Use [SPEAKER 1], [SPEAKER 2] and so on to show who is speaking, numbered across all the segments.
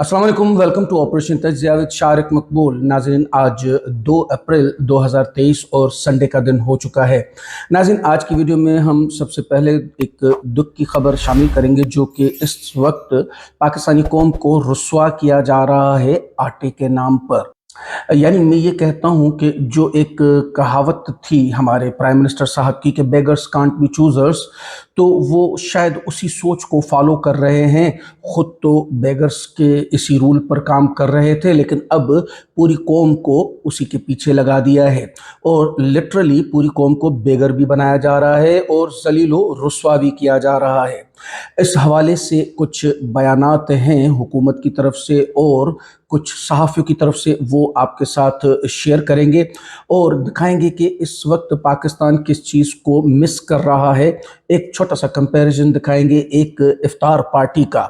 [SPEAKER 1] अस्सलाम वालेकुम, welcome to operation Tajziya with Shariq Maqbool. नाज़रीन, आज 2 अप्रैल 2023 और संडे का दिन हो चुका है। नाज़रीन, आज की वीडियो में हम सबसे पहले एक दुख की खबर शामिल करेंगे जो कि इस वक्त पाकिस्तानी कौम को रुस्वा किया जा रहा है आटे के नाम पर। यानी मैं ये कहता हूँ कि जो एक कहावत थी हमारे प्राइम मिनिस्टर साहब की कि बेगर्स कांट बी चूज़र्स, तो वो शायद उसी सोच को फॉलो कर रहे हैं। खुद तो बेगर्स के इसी रूल पर काम कर रहे थे, लेकिन अब पूरी कौम को उसी के पीछे लगा दिया है और लिटरली पूरी कौम को बेगर भी बनाया जा रहा है और ज़लीलो रुस्वा भी किया जा रहा है। इस हवाले से कुछ बयानात हैं हुकूमत की तरफ से और कुछ सहाफ़ियों की तरफ से, वो आपके साथ शेयर करेंगे और दिखाएंगे कि इस वक्त पाकिस्तान किस चीज़ को मिस कर रहा है। एक छोटा सा कंपैरिजन दिखाएंगे एक इफ्तार पार्टी का।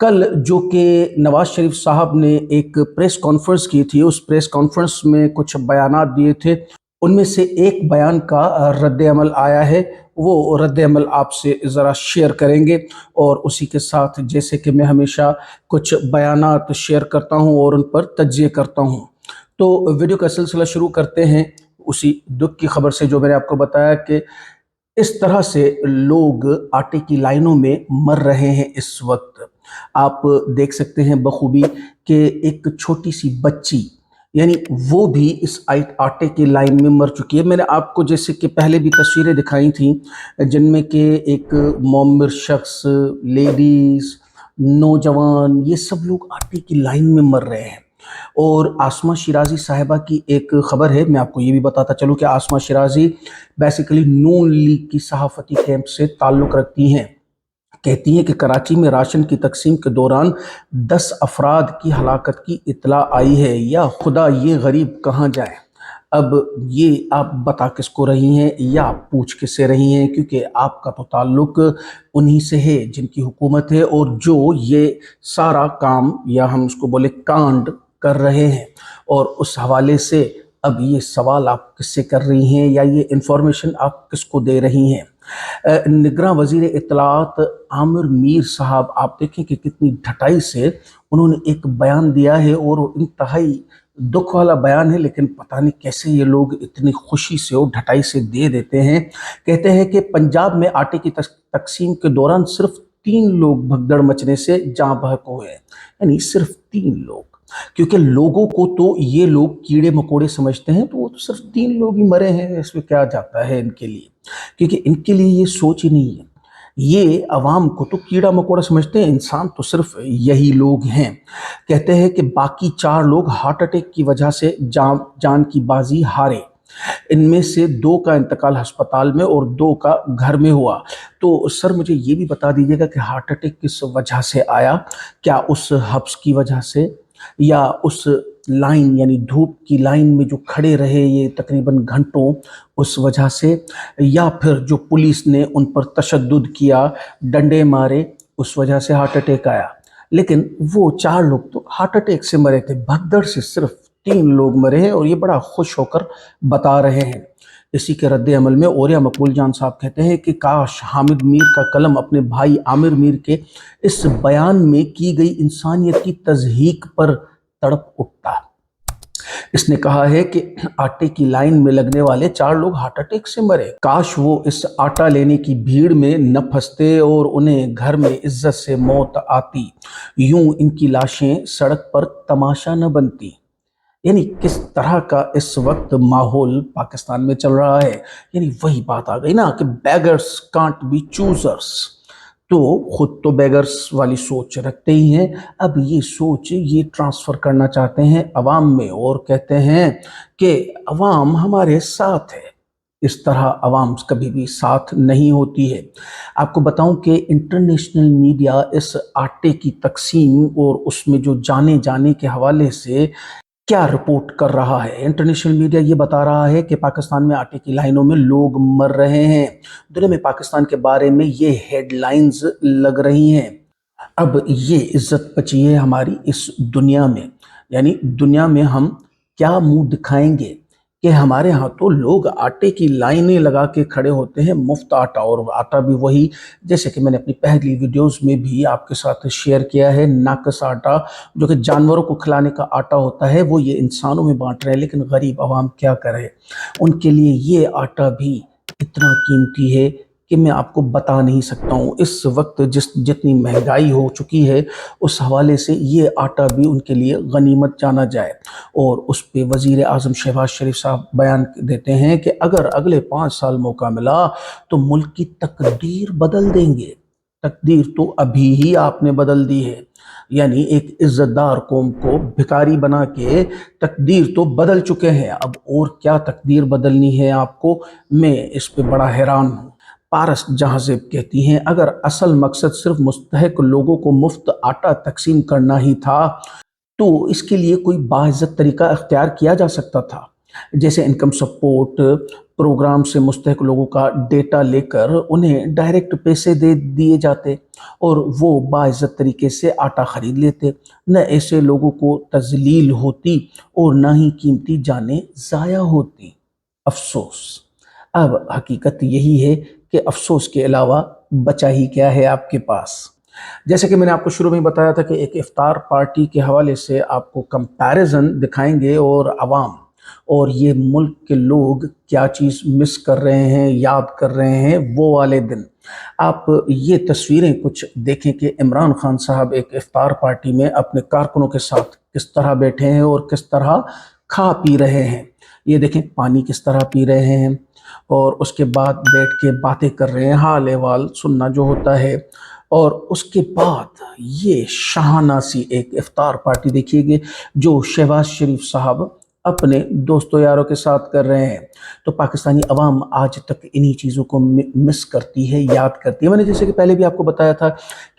[SPEAKER 1] कल जो कि नवाज शरीफ साहब ने एक प्रेस कॉन्फ्रेंस की थी, उस प्रेस कॉन्फ्रेंस में कुछ बयानात दिए थे। उनमें से एक बयान का रद्द अमल आया है, वो रद्द अमल आपसे ज़रा शेयर करेंगे। और उसी के साथ, जैसे कि मैं हमेशा कुछ बयानात शेयर करता हूँ और उन पर तज्ज़िये करता हूँ, तो वीडियो का सिलसिला शुरू करते हैं उसी दुख की खबर से जो मैंने आपको बताया कि इस तरह से लोग आटे की लाइनों में मर रहे हैं इस वक्त। आप देख सकते हैं बखूबी कि एक छोटी सी बच्ची, यानी वो भी इस आटे की लाइन में मर चुकी है। मैंने आपको जैसे कि पहले भी तस्वीरें दिखाई थी जिनमें कि एक मोमिर शख्स, लेडीज़, नौजवान, ये सब लोग आटे की लाइन में मर रहे हैं। और आसमा शिराजी साहिबा की एक ख़बर है, मैं आपको ये भी बताता चलूँ कि आसमा शिराजी बेसिकली नून लीग की सहाफ़ती कैंप से ताल्लुक़ रखती हैं। कहती हैं कि कराची में राशन की तकसीम के दौरान 10 अफराद की हलाकत की इत्तला आई है, या खुदा ये गरीब कहाँ जाए। अब ये आप बता किसको रही हैं या पूछ किससे रही हैं, क्योंकि आपका तो ताल्लुक़ उन्हीं से है जिनकी हुकूमत है और जो ये सारा काम, या हम उसको बोले कांड, कर रहे हैं। और उस हवाले से अब ये सवाल आप किससे कर रही हैं या ये इंफॉर्मेशन आप किसको दे रही हैं। निगरां वज़ीर इत्तलाआत आमिर मीर साहब, आप देखें कि कितनी ढटाई से उन्होंने एक बयान दिया है और इंतहाई दुख वाला बयान है, लेकिन पता नहीं कैसे ये लोग इतनी खुशी से और ढटाई से दे देते हैं। कहते हैं कि पंजाब में आटे की तकसीम के दौरान सिर्फ 3 लोग भगदड़ मचने से जाँ बहक हुए हैं। यानी सिर्फ 3 लोग, क्योंकि लोगों को तो ये लोग कीड़े मकोड़े समझते हैं, तो वो तो सिर्फ 3 लोग ही मरे हैं, इसमें क्या जाता है इनके लिए, क्योंकि इनके लिए ये सोच ही नहीं है। ये अवाम को तो कीड़ा मकोड़ा समझते हैं, इंसान तो सिर्फ यही लोग हैं। कहते हैं कि बाकी 4 लोग हार्ट अटैक की वजह से जान की बाजी हारे। इनमें से 2 का इंतकाल अस्पताल में और 2 का घर में हुआ। तो सर, मुझे ये भी बता दीजिएगा कि हार्ट अटैक किस वजह से आया? क्या उस हब्स की वजह से, या उस लाइन यानी धूप की लाइन में जो खड़े रहे ये तकरीबन घंटों, उस वजह से, या फिर जो पुलिस ने उन पर तशद्दुद किया, डंडे मारे, उस वजह से हार्ट अटैक आया? लेकिन वो 4 लोग तो हार्ट अटैक से मरे थे, भगदड़ से सिर्फ 3 लोग मरे हैं और ये बड़ा खुश होकर बता रहे हैं। इसी के रद्द अमल में ओरिया मकबूल जान साहब कहते हैं कि काश हामिद मीर का कलम अपने भाई आमिर मीर के इस बयान में की गई इंसानियत की तज़हीक पर तड़प उठता। इसने कहा है कि आटे की लाइन में लगने वाले 4 लोग हार्ट अटैक से मरे, काश वो इस आटा लेने की भीड़ में न फंसते और उन्हें घर में इज्जत से मौत आती, यूं इनकी लाशें सड़क पर तमाशा न बनती। यानी किस तरह का इस वक्त माहौल पाकिस्तान में चल रहा है। यानी वही बात आ गई ना कि बेगर्स कांट बी चूजर्स। तो खुद तो बेगर्स वाली सोच रखते ही हैं, अब ये सोच ये ट्रांसफ़र करना चाहते हैं अवाम में और कहते हैं कि अवाम हमारे साथ है। इस तरह अवाम कभी भी साथ नहीं होती है। आपको बताऊं कि इंटरनेशनल मीडिया इस आटे की तकसीम और उसमें जो जाने जाने के हवाले से क्या रिपोर्ट कर रहा है। इंटरनेशनल मीडिया ये बता रहा है कि पाकिस्तान में आटे की लाइनों में लोग मर रहे हैं। दुनिया में पाकिस्तान के बारे में ये हेडलाइंस लग रही हैं। अब ये इज्जत बची है हमारी इस दुनिया में, यानी दुनिया में हम क्या मुंह दिखाएंगे, کہ ہمارے ہاں تو لوگ آٹے کی لائنیں لگا کے کھڑے ہوتے ہیں، مفت آٹا، اور آٹا بھی وہی جیسے کہ میں نے اپنی پہلی ویڈیوز میں بھی آپ کے ساتھ شیئر کیا ہے، ناقص آٹا جو کہ جانوروں کو کھلانے کا آٹا ہوتا ہے، وہ یہ انسانوں میں بانٹ رہے ہیں، لیکن غریب عوام کیا کرے؟ ان کے لیے یہ آٹا بھی اتنا قیمتی ہے کہ میں آپ کو بتا نہیں سکتا ہوں۔ اس وقت جتنی مہنگائی ہو چکی ہے، اس حوالے سے یہ آٹا بھی ان کے لیے غنیمت جانا جائے۔ اور اس پہ وزیر اعظم شہباز شریف صاحب بیان دیتے ہیں کہ اگر اگلے 5 سال موقع ملا تو ملک کی تقدیر بدل دیں گے۔ تقدیر تو ابھی ہی آپ نے بدل دی ہے، یعنی ایک عزت دار قوم کو بھکاری بنا کے تقدیر تو بدل چکے ہیں، اب اور کیا تقدیر بدلنی ہے آپ کو؟ میں اس پہ بڑا حیران ہوں۔ پارس جہاں زیب کہتی ہیں اگر اصل مقصد صرف مستحق لوگوں کو مفت آٹا تقسیم کرنا ہی تھا تو اس کے لیے کوئی باعزت طریقہ اختیار کیا جا سکتا تھا، جیسے انکم سپورٹ پروگرام سے مستحق لوگوں کا ڈیٹا لے کر انہیں ڈائریکٹ پیسے دے دیے جاتے اور وہ باعزت طریقے سے آٹا خرید لیتے، نہ ایسے لوگوں کو تذلیل ہوتی اور نہ ہی قیمتی جانیں ضائع ہوتی۔ افسوس، اب حقیقت یہی ہے کہ افسوس کے علاوہ بچا ہی کیا ہے آپ کے پاس؟ جیسے کہ میں نے آپ کو شروع میں بتایا تھا کہ ایک افطار پارٹی کے حوالے سے آپ کو کمپیریزن دکھائیں گے، اور عوام اور یہ ملک کے لوگ کیا چیز مس کر رہے ہیں، یاد کر رہے ہیں وہ والے دن۔ آپ یہ تصویریں کچھ دیکھیں کہ عمران خان صاحب ایک افطار پارٹی میں اپنے کارکنوں کے ساتھ کس طرح بیٹھے ہیں اور کس طرح کھا پی رہے ہیں۔ یہ دیکھیں پانی کس طرح پی رہے ہیں، اور اس کے بعد بیٹھ کے باتیں کر رہے ہیں، حال احوال سننا جو ہوتا ہے، اور اس کے بعد یہ شاہانہ سی ایک افطار پارٹی دیکھیے گے جو شہباز شریف صاحب اپنے دوستوں یاروں کے ساتھ کر رہے ہیں۔ تو پاکستانی عوام آج تک انہی چیزوں کو مس کرتی ہے، یاد کرتی ہے۔ میں نے جیسے کہ پہلے بھی آپ کو بتایا تھا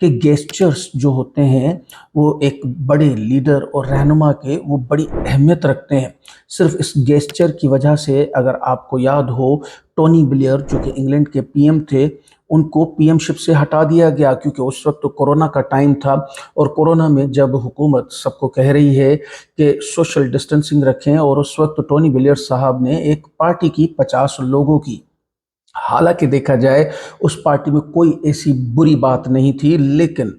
[SPEAKER 1] کہ گیسچرز جو ہوتے ہیں وہ ایک بڑے لیڈر اور رہنما کے وہ بڑی اہمیت رکھتے ہیں۔ صرف اس گیسچر کی وجہ سے اگر آپ کو یاد ہو، ٹونی بلیئر جو کہ انگلینڈ کے پی ایم تھے، ان کو پی ایم شپ سے ہٹا دیا گیا کیونکہ اس وقت تو کورونا کا ٹائم تھا، اور کورونا میں جب حکومت سب کو کہہ رہی ہے کہ سوشل ڈسٹنسنگ رکھیں، اور اس وقت ٹونی بلیئر صاحب نے ایک پارٹی کی 50 لوگوں کی، حالانکہ دیکھا جائے اس پارٹی میں کوئی ایسی بری بات نہیں تھی، لیکن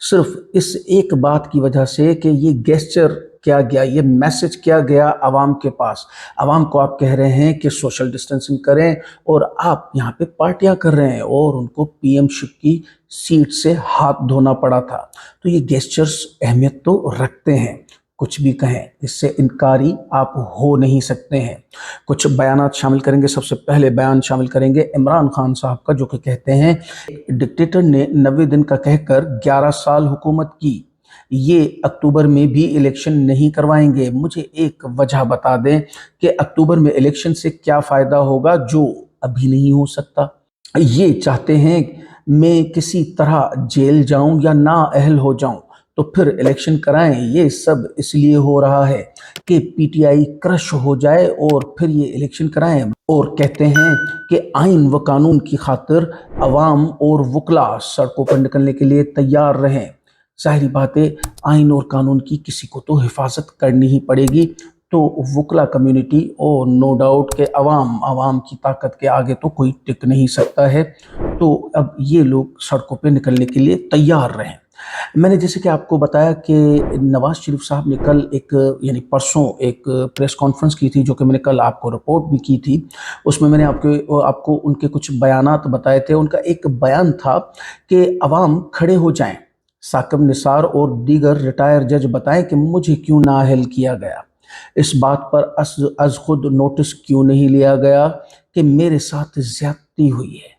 [SPEAKER 1] صرف اس ایک بات کی وجہ سے کہ یہ گیسچر کیا گیا، یہ میسج کیا گیا عوام کے پاس۔ عوام کو آپ کہہ رہے ہیں کہ سوشل ڈسٹنسنگ کریں، اور آپ یہاں پہ پارٹیاں کر رہے ہیں، اور ان کو پی ایم شپ کی سیٹ سے ہاتھ دھونا پڑا تھا۔ تو یہ گیسچرز اہمیت تو رکھتے ہیں، کچھ بھی کہیں اس سے انکاری آپ ہو نہیں سکتے ہیں۔ کچھ بیانات شامل کریں گے۔ سب سے پہلے بیان شامل کریں گے عمران خان صاحب کا، جو کہ کہتے ہیں ڈکٹیٹر نے 90 دن کا کہہ کر 11 سال حکومت کی، یہ اکتوبر میں بھی الیکشن نہیں کروائیں گے۔ مجھے ایک وجہ بتا دیں کہ اکتوبر میں الیکشن سے کیا فائدہ ہوگا جو ابھی نہیں ہو سکتا؟ یہ چاہتے ہیں میں کسی طرح جیل جاؤں یا نااہل ہو جاؤں تو پھر الیکشن کرائیں۔ یہ سب اس لیے ہو رہا ہے کہ پی ٹی آئی کرش ہو جائے اور پھر یہ الیکشن کرائیں، اور کہتے ہیں کہ آئین و قانون کی خاطر عوام اور وکلاء سڑکوں پر نکلنے کے لیے تیار رہیں۔ ظاہری بات ہے آئین اور قانون کی کسی کو تو حفاظت کرنی ہی پڑے گی، تو وکلا کمیونٹی اور نو ڈاؤٹ کہ عوام کی طاقت کے آگے تو کوئی ٹک نہیں سکتا ہے، تو اب یہ لوگ سڑکوں پہ نکلنے کے لیے تیار رہیں۔ میں نے جیسے کہ آپ کو بتایا کہ نواز شریف صاحب نے کل یعنی پرسوں ایک پریس کانفرنس کی تھی، جو کہ میں نے کل آپ کو رپورٹ بھی کی تھی۔ اس میں میں نے آپ کو ان کے کچھ بیانات بتائے تھے۔ ان کا ایک بیان تھا کہ عوام کھڑے ہو جائیں، ثاقب نثار اور دیگر ریٹائر جج بتائیں کہ مجھے کیوں نااہل کیا گیا، اس بات پر از خود نوٹس کیوں نہیں لیا گیا کہ میرے ساتھ زیادتی ہوئی ہے۔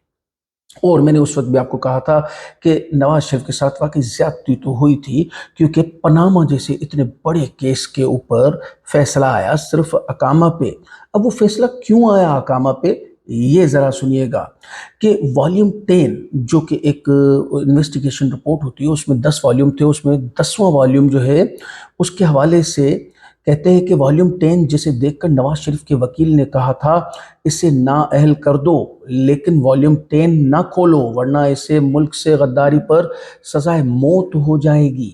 [SPEAKER 1] اور میں نے اس وقت بھی آپ کو کہا تھا کہ نواز شریف کے ساتھ واقعی زیادتی تو ہوئی تھی، کیونکہ پاناما جیسے اتنے بڑے کیس کے اوپر فیصلہ آیا صرف اقامہ پہ۔ اب وہ فیصلہ کیوں آیا اقامہ پہ، یہ ذرا سنیے گا کہ والیوم 10 جو کہ ایک انویسٹیگیشن رپورٹ ہوتی ہے، اس میں 10 والیوم تھے، اس میں 10واں والیوم جو ہے اس کے حوالے سے کہتے ہیں کہ والیوم 10 جسے دیکھ کر نواز شریف کے وکیل نے کہا تھا اسے نااہل کر دو، لیکن والیوم 10 نہ کھولو ورنہ اسے ملک سے غداری پر سزائے موت ہو جائے گی۔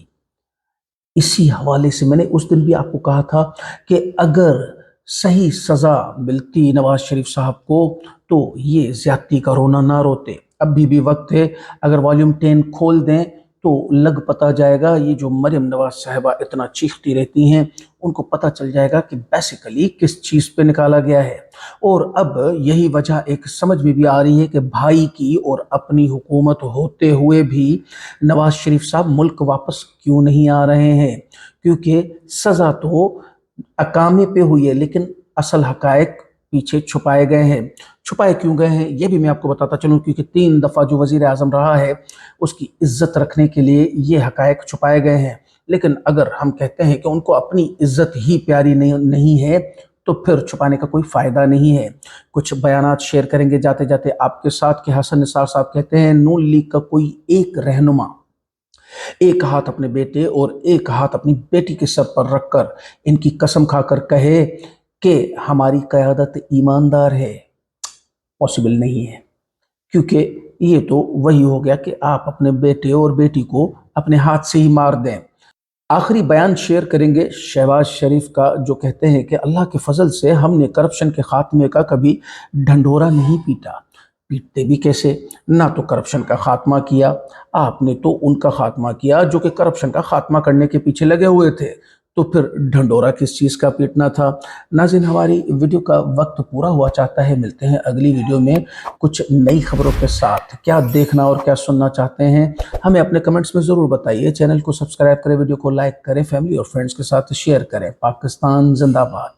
[SPEAKER 1] اسی حوالے سے میں نے اس دن بھی آپ کو کہا تھا کہ اگر सही सज़ा मिलती नवाज शरीफ साहब को तो ये ज़्यादती का रोना ना रोते। अभी भी वक्त है, अगर वॉल्यूम 10 खोल दें तो लग पता जाएगा। ये जो मरियम नवाज साहिबा इतना चीखती रहती हैं, उनको पता चल जाएगा कि बेसिकली किस चीज़ पे निकाला गया है। और अब यही वजह एक समझ में भी आ रही है कि भाई की और अपनी हुकूमत होते हुए भी नवाज शरीफ साहब मुल्क वापस क्यों नहीं आ रहे हैं, क्योंकि सज़ा तो अकामे पे हुई है लेकिन असल हकायक पीछे छुपाए गए हैं। छुपाए क्यों गए हैं ये भी मैं आपको बताता चलूं, क्योंकि 3 दफ़ा जो वज़ीर आज़म रहा है उसकी इज्जत रखने के लिए ये हकायक छुपाए गए हैं। लेकिन अगर हम कहते हैं कि उनको अपनी इज्जत ही प्यारी नहीं है तो फिर छुपाने का कोई फ़ायदा नहीं है। कुछ बयानात शेयर करेंगे जाते जाते आपके साथ कि हसन निसार साहब कहते हैं नून लीग का कोई एक रहनुमा एक हाथ अपने बेटे और एक हाथ अपनी बेटी के सर पर रखकर इनकी कसम खाकर कहे कि हमारी क़यादत ईमानदार है, पॉसिबल नहीं है। क्योंकि ये तो वही हो गया कि आप अपने बेटे और बेटी को अपने हाथ से ही मार दें। आखिरी बयान शेयर करेंगे शहबाज शरीफ का, जो कहते हैं कि अल्लाह के फजल से हमने करप्शन के खात्मे का कभी ढंढोरा नहीं पीटा। पीटते भी कैसे, ना तो करप्शन का खात्मा किया आपने, तो उनका खात्मा किया जो कि करप्शन का खात्मा करने के पीछे लगे हुए थे, तो फिर ढंढोरा किस चीज़ का पीटना था। नाज़रीन, हमारी वीडियो का वक्त पूरा हुआ चाहता है। मिलते हैं अगली वीडियो में कुछ नई खबरों के साथ। क्या देखना और क्या सुनना चाहते हैं हमें अपने कमेंट्स में ज़रूर बताइए। चैनल को सब्सक्राइब करें, वीडियो को लाइक करें, फैमिली और फ्रेंड्स के साथ शेयर करें। पाकिस्तान जिंदाबाद।